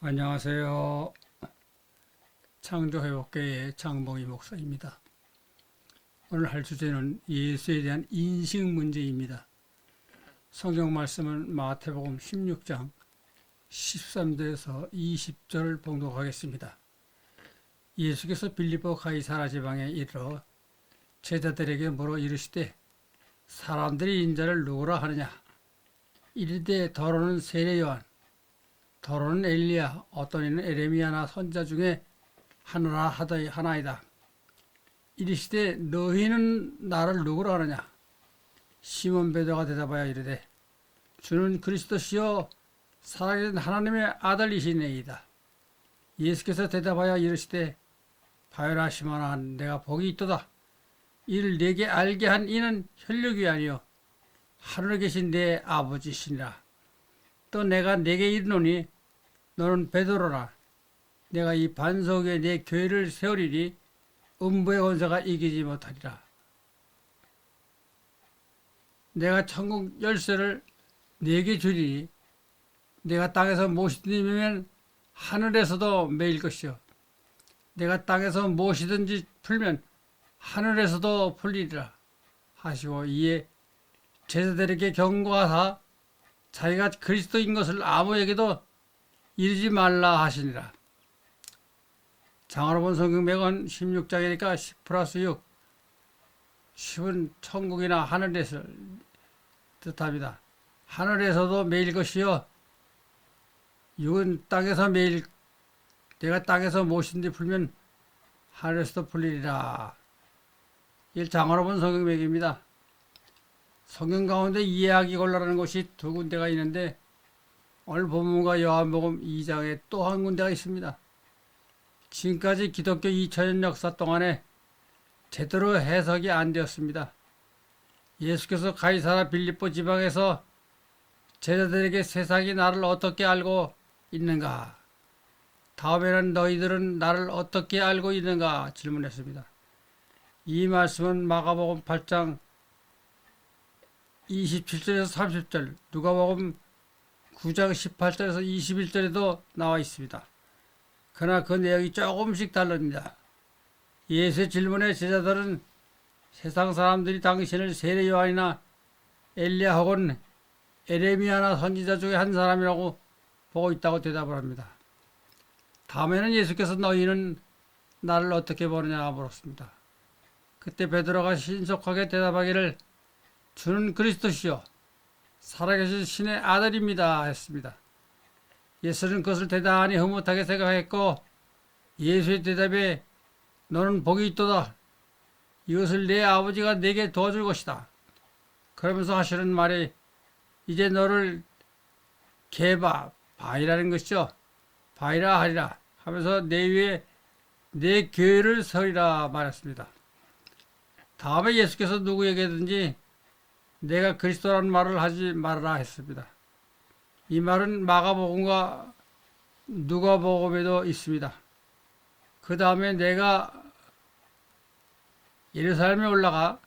안녕하세요. 창조회복교의 장봉희 목사입니다. 오늘 할 주제는 예수에 대한 인식 문제입니다. 성경 말씀은 마태복음 16장 13절에서 20절을 봉독하겠습니다. 예수께서 빌립보 가이사라 지방에 이르러 제자들에게 물어 이르시되 사람들이 인자를 누구라 하느냐? 이르되 더러는 세례 요한, 더러는 엘리야, 어떤 이는 에레미야나 선자 중에 하나이다. 이르시되 너희는 나를 누구라 하느냐? 시몬 베드로가 대답하여 이르되 주는 그리스도시요 살아계신 하나님의 아들이시니이다. 예수께서 대답하여 이르시되 바요나 시몬아, 내가 복이 있도다. 이를 네게 알게 한 이는 혈육이 아니요 하늘에 계신 내 아버지시니라. 또 내가 네게 이르노니 너는 베드로라. 내가 이 반석 위에 내 교회를 세우리니 음부의 권세가 이기지 못하리라. 내가 천국 열쇠를 네게 주리니 내가 땅에서 무엇이든지 매면 하늘에서도 매일 것이요 내가 땅에서 무엇이든지 풀면 하늘에서도 풀리리라 하시고, 이에 제자들에게 경고하사 자기가 그리스도인 것을 아무에게도 이르지 말라 하시니라. 장으로 본 성경맥은 16장이니까 10 플러스 6, 10은 천국이나 하늘에서 뜻합니다. 하늘에서도 매일 것이요 6은 땅에서 매일, 내가 땅에서 무엇인지 풀면 하늘에서도 풀리리라. 이 장으로 본 성경맥입니다. 성경 가운데 이해하기 곤란한 곳이 두 군데가 있는데 오늘 본문과 요한복음 2장에 또 한 군데가 있습니다. 지금까지 기독교 2000년 역사 동안에 제대로 해석이 안 되었습니다. 예수께서 가이사라 빌립보 지방에서 제자들에게 세상이 나를 어떻게 알고 있는가? 다음에는 너희들은 나를 어떻게 알고 있는가? 질문했습니다. 이 말씀은 마가복음 8장 27절에서 30절, 누가복음 9장 18절에서 21절에도 나와 있습니다. 그러나 그 내용이 조금씩 다릅니다. 예수의 질문에 제자들은 세상 사람들이 당신을 세례 요한이나 엘리야 혹은 에레미야나 선지자 중에 한 사람이라고 보고 있다고 대답을 합니다. 다음에는 예수께서 너희는 나를 어떻게 보느냐 물었습니다. 그때 베드로가 신속하게 대답하기를 주는 그리스도시요 살아계신 신의 아들입니다 했습니다. 예수는 그것을 대단히 흐뭇하게 생각했고, 예수의 대답에 너는 복이 있도다. 이것을 내 아버지가 내게 도와줄 것이다. 그러면서 하시는 말이 이제 너를 바이라는 것이죠. 바이라 하리라 하면서 내 위에 내 교회를 서리라 말했습니다. 다음에 예수께서 누구에게든지 내가 그리스도라는 말을 하지 말아라 했습니다. 이 말은 마가복음과 누가복음에도 있습니다. 그 다음에 내가 예루살렘에 올라가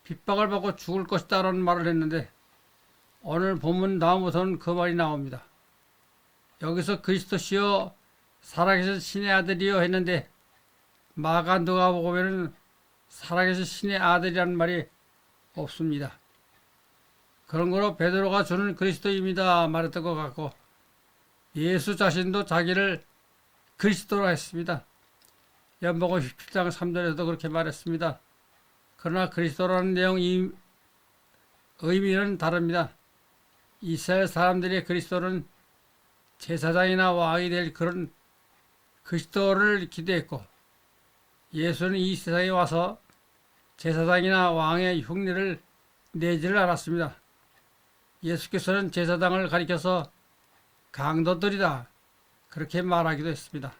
핍박을 받고 죽을 것이다 라는 말을 했는데 오늘 본문 다음부터는 그 말이 나옵니다. 여기서 그리스도시요 살아계신 신의 아들이요 했는데 마가 누가복음에는 살아계신 신의 아들이라는 말이 없습니다. 그런 거로 베드로가 주는 그리스도입니다 말했던 것 같고, 예수 자신도 자기를 그리스도라 했습니다. 연복음 17장 3절에도 그렇게 말했습니다. 그러나 그리스도라는 내용 의미는 다릅니다. 이스라엘 사람들의 그리스도는 제사장이나 왕이 될 그런 그리스도를 기대했고, 예수는 이 세상에 와서 제사장이나 왕의 흉내를 내지를 않았습니다. 예수께서는 제사장을 가리켜서 강도들이다 그렇게 말하기도 했습니다.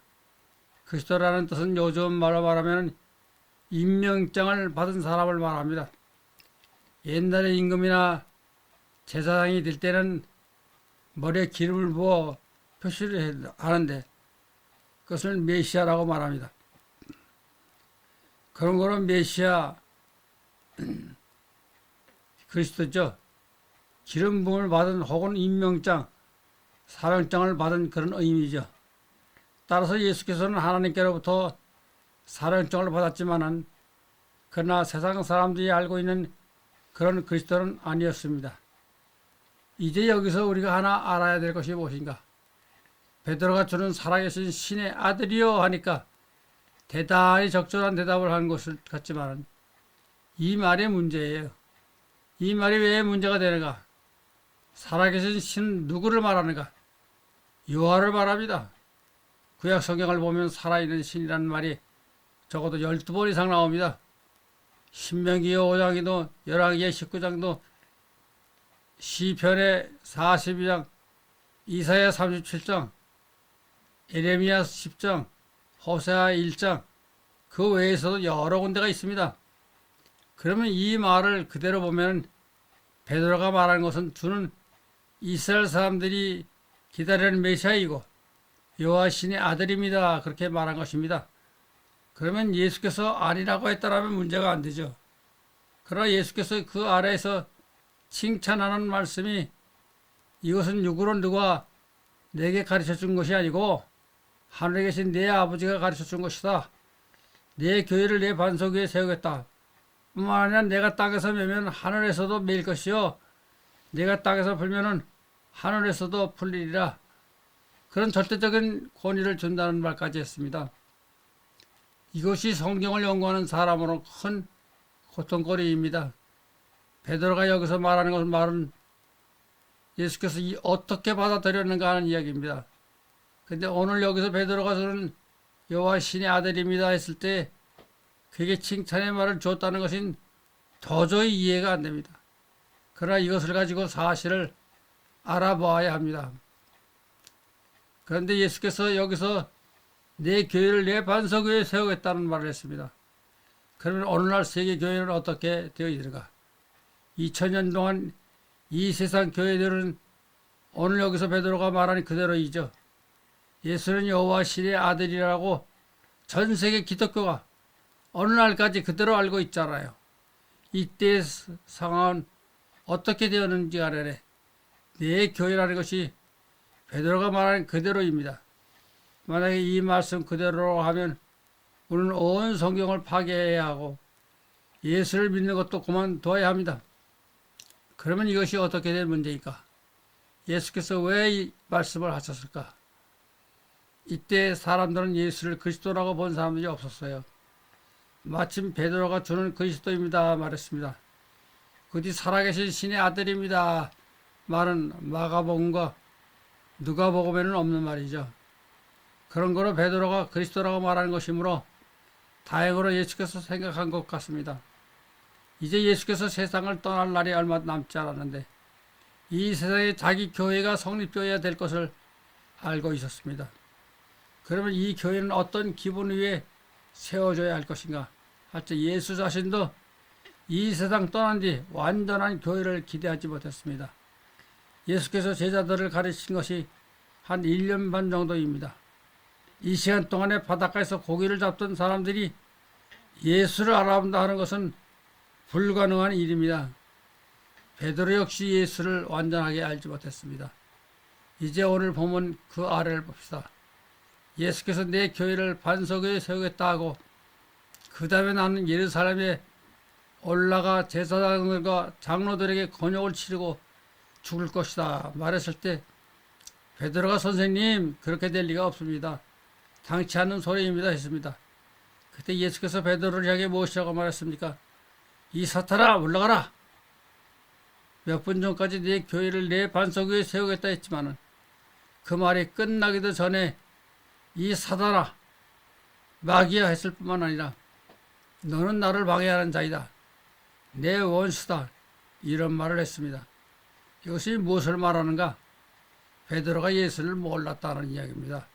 그리스도라는 뜻은 요즘 말로 말하면 임명장을 받은 사람을 말합니다. 옛날에 임금이나 제사장이 될 때는 머리에 기름을 부어 표시를 하는데 그것을 메시아라고 말합니다. 그런 거는 메시아 그리스도죠. 기름 부음을 받은 혹은 임명장, 사명장을 받은 그런 의미죠. 따라서 예수께서는 하나님께로부터 사명장을 받았지만은 그러나 세상 사람들이 알고 있는 그런 그리스도는 아니었습니다. 이제 여기서 우리가 하나 알아야 될 것이 무엇인가? 베드로가 주는 살아계신 신의 아들이요 하니까 대단히 적절한 대답을 한 것을 같지만 이 말이 문제예요. 이 말이 왜 문제가 되는가? 살아계신 신은 누구를 말하는가? 여호와를 말합니다. 구약 성경을 보면 살아있는 신이라는 말이 적어도 12번 이상 나옵니다. 신명기 5장이도 열왕기 19장도 시편의 42장 이사야 37장 에레미야 10장 호세아 1장 그 외에서도 여러 군데가 있습니다. 그러면 이 말을 그대로 보면 베드로가 말하는 것은 주는 이스라엘 사람들이 기다리는 메시아이고 여호와 신의 아들입니다. 그렇게 말한 것입니다. 그러면 예수께서 아니라고 했다라면 문제가 안 되죠. 그러나 예수께서 그 아래에서 칭찬하는 말씀이 이것은 육으로 누가 내게 가르쳐 준 것이 아니고 하늘에 계신 내 아버지가 가르쳐 준 것이다. 내 교회를 내 반석 위에 세우겠다. 뿐만 아니라 내가 땅에서 매면 하늘에서도 매일 것이요 내가 땅에서 풀면은 하늘에서도 풀리리라. 그런 절대적인 권위를 준다는 말까지 했습니다. 이것이 성경을 연구하는 사람으로 큰 고통거리입니다. 베드로가 여기서 말하는 것은 말은 예수께서 어떻게 받아들였는가 하는 이야기입니다. 근데 오늘 여기서 베드로가 저는 여호와 신의 아들입니다 했을 때 그게 칭찬의 말을 줬다는 것은 도저히 이해가 안 됩니다. 그러나 이것을 가지고 사실을 알아봐야 합니다. 그런데 예수께서 여기서 내 교회를 내 반석 위에 세우겠다는 말을 했습니다. 그러면 오늘날 세계 교회는 어떻게 되어 있는가? 2000년 동안 이 세상 교회들은 오늘 여기서 베드로가 말하는 그대로이죠. 예수는 여호와 신의 아들이라고 전 세계 기독교가 어느 날까지 그대로 알고 있잖아요. 이때의 상황은 어떻게 되었는지 간에 내 교회라는 것이 베드로가 말하는 그대로입니다. 만약에 이 말씀 그대로 하면 우리는 온 성경을 파괴해야 하고 예수를 믿는 것도 그만둬야 합니다. 그러면 이것이 어떻게 될 문제일까? 예수께서 왜 이 말씀을 하셨을까? 이때 사람들은 예수를 그리스도라고 본 사람들이 없었어요. 마침 베드로가 주는 그리스도입니다 말했습니다. 그 뒤 살아계신 신의 아들입니다 말은 마가복음과 누가복음에는 없는 말이죠. 그런 거로 베드로가 그리스도라고 말하는 것이므로 다행으로 예수께서 생각한 것 같습니다. 이제 예수께서 세상을 떠날 날이 얼마 남지 않았는데 이 세상에 자기 교회가 성립되어야 될 것을 알고 있었습니다. 그러면 이 교회는 어떤 기본 위에 세워져야 할 것인가? 할때 예수 자신도 이 세상 떠난 뒤 완전한 교회를 기대하지 못했습니다. 예수께서 제자들을 가르친 것이 한 1년 반 정도입니다. 이 시간 동안에 바닷가에서 고기를 잡던 사람들이 예수를 알아본다 하는 것은 불가능한 일입니다. 베드로 역시 예수를 완전하게 알지 못했습니다. 이제 오늘 보면 그 아래를 봅시다. 예수께서 내 교회를 반석 위에 세우겠다 하고 그 다음에 나는 예루살렘에 올라가 제사장들과 장로들에게 권역을 치르고 죽을 것이다 말했을 때 베드로가 선생님 그렇게 될 리가 없습니다. 당치 않는 소리입니다 했습니다. 그때 예수께서 베드로를 향해 무엇이라고 말했습니까? 이 사탄아 올라가라. 몇 분 전까지 내 교회를 내 반석 위에 세우겠다 했지만은 그 말이 끝나기도 전에 이 사탄아 마귀야 했을 뿐만 아니라 너는 나를 방해하는 자이다. 내 원수다. 이런 말을 했습니다. 이것이 무엇을 말하는가? 베드로가 예수를 몰랐다는 이야기입니다.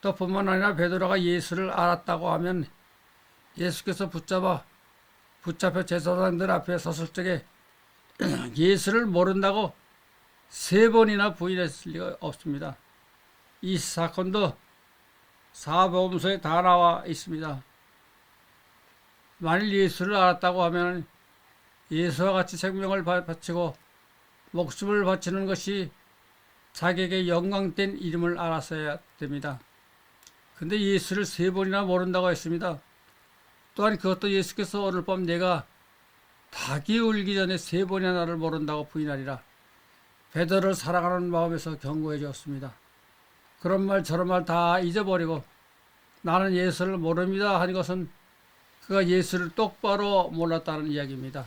또 뿐만 아니라 베드로가 예수를 알았다고 하면 예수께서 붙잡혀 제사장들 앞에 섰을 적에 예수를 모른다고 3번이나 부인했을 리가 없습니다. 이 사건도 사복음서에 다 나와 있습니다. 만일 예수를 알았다고 하면 예수와 같이 생명을 바치고 목숨을 바치는 것이 자기에게 영광된 이름을 알았어야 됩니다. 근데 예수를 3번이나 모른다고 했습니다. 또한 그것도 예수께서 오늘 밤 내가 닭이 울기 전에 3번이나 나를 모른다고 부인하리라. 베드로를 사랑하는 마음에서 경고해 주었습니다. 그런 말 저런 말 다 잊어버리고 나는 예수를 모릅니다 하는 것은 그가 예수를 똑바로 몰랐다는 이야기입니다.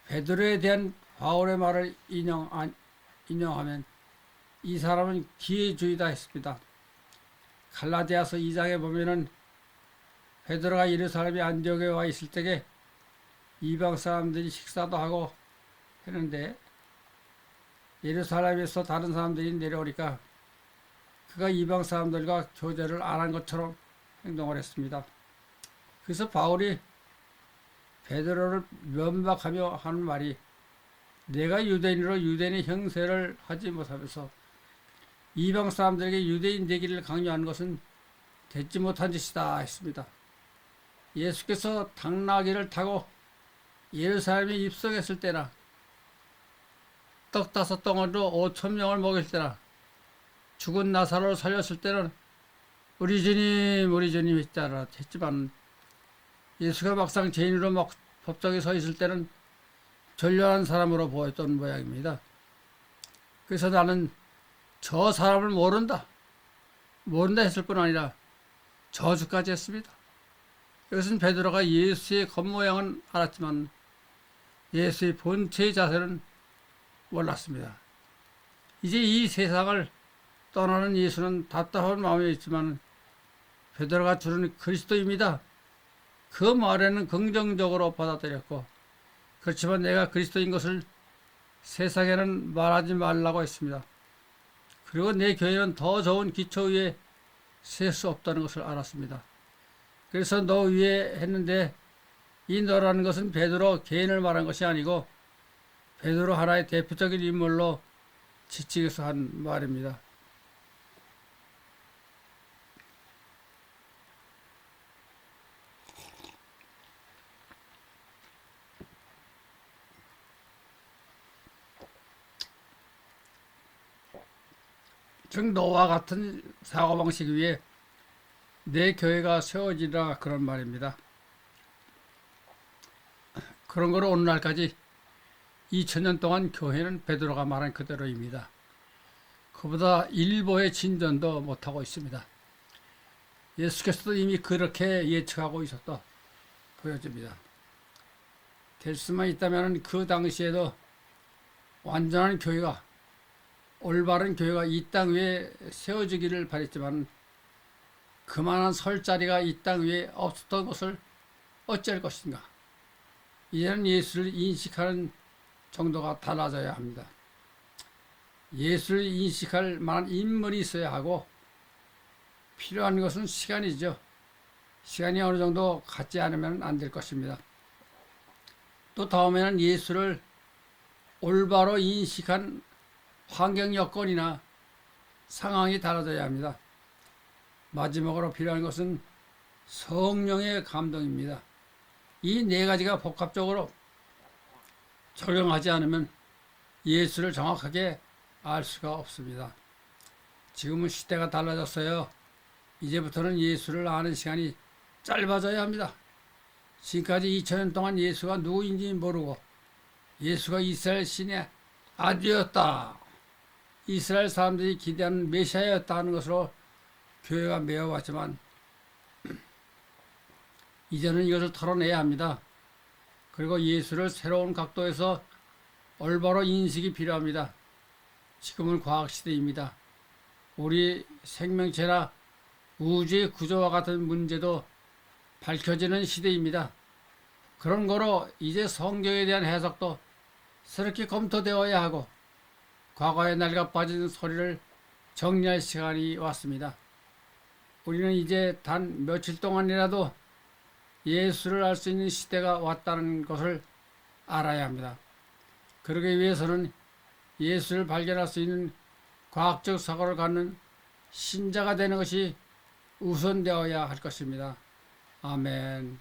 베드로에 대한 바울의 말을 인용하면 이 사람은 기회주의다 했습니다. 갈라디아서 2장에 보면은 베드로가 예루살렘의 안디옥에 와 있을 때에 이방 사람들이 식사도 하고 했는데 예루살렘에서 다른 사람들이 내려오니까 그가 이방 사람들과 교제를 안 한 것처럼 행동을 했습니다. 그래서 바울이 베드로를 면박하며 하는 말이 내가 유대인으로 유대인의 형세를 하지 못하면서 이방 사람들에게 유대인 되기를 강요하는 것은 되지 못한 짓이다 했습니다. 예수께서 당나귀를 타고 예루살렘에 입성했을 때나 떡 5덩어리로 5,000명을 먹일 때나 죽은 나사로를 살렸을 때는 우리 주님 했잖아 했지만 예수가 막상 죄인으로 막 법정에 서 있을 때는 전련한 사람으로 보였던 모양입니다. 그래서 나는 저 사람을 모른다 했을 뿐 아니라 저주까지 했습니다. 이것은 베드로가 예수의 겉모양은 알았지만 예수의 본체의 자세는 몰랐습니다. 이제 이 세상을 떠나는 예수는 답답한 마음이 있지만 베드로가 주는 그리스도입니다. 그 말에는 긍정적으로 받아들였고 그렇지만 내가 그리스도인 것을 세상에는 말하지 말라고 했습니다. 그리고 내 교회는 더 좋은 기초 위에 셀 수 없다는 것을 알았습니다. 그래서 너 위에 했는데 이 너라는 것은 베드로 개인을 말한 것이 아니고 베드로 하나의 대표적인 인물로 지칭해서 한 말입니다. 즉 너와 같은 사고방식 위에 내 교회가 세워지라 그런 말입니다. 그런 거로 오늘날까지 2000년 동안 교회는 베드로가 말한 그대로입니다. 그보다 일보의 진전도 못하고 있습니다. 예수께서도 이미 그렇게 예측하고 있었다 보여집니다. 될 수만 있다면 그 당시에도 완전한 교회가 올바른 교회가 이 땅 위에 세워지기를 바랬지만 그만한 설 자리가 이 땅 위에 없었던 것을 어찌할 것인가. 이제는 예수를 인식하는 정도가 달라져야 합니다. 예수를 인식할 만한 인물이 있어야 하고 필요한 것은 시간이죠. 시간이 어느 정도 갖지 않으면 안 될 것입니다. 또 다음에는 예수를 올바로 인식한 환경 여건이나 상황이 달라져야 합니다. 마지막으로 필요한 것은 성령의 감동입니다. 이 4가지가 복합적으로 적용하지 않으면 예수를 정확하게 알 수가 없습니다. 지금은 시대가 달라졌어요. 이제부터는 예수를 아는 시간이 짧아져야 합니다. 지금까지 2000년 동안 예수가 누구인지 모르고 예수가 이스라엘 신의 아들이었다, 이스라엘 사람들이 기대하는 메시아였다 하는 것으로 교회가 메어왔지만 이제는 이것을 털어내야 합니다. 그리고 예수를 새로운 각도에서 올바로 인식이 필요합니다. 지금은 과학시대입니다. 우리 생명체나 우주의 구조와 같은 문제도 밝혀지는 시대입니다. 그런 거로 이제 성경에 대한 해석도 새롭게 검토되어야 하고 과거에 낡아 빠진 소리를 정리할 시간이 왔습니다. 우리는 이제 단 며칠 동안이라도 예수를 알 수 있는 시대가 왔다는 것을 알아야 합니다. 그러기 위해서는 예수를 발견할 수 있는 과학적 사고를 갖는 신자가 되는 것이 우선되어야 할 것입니다. 아멘.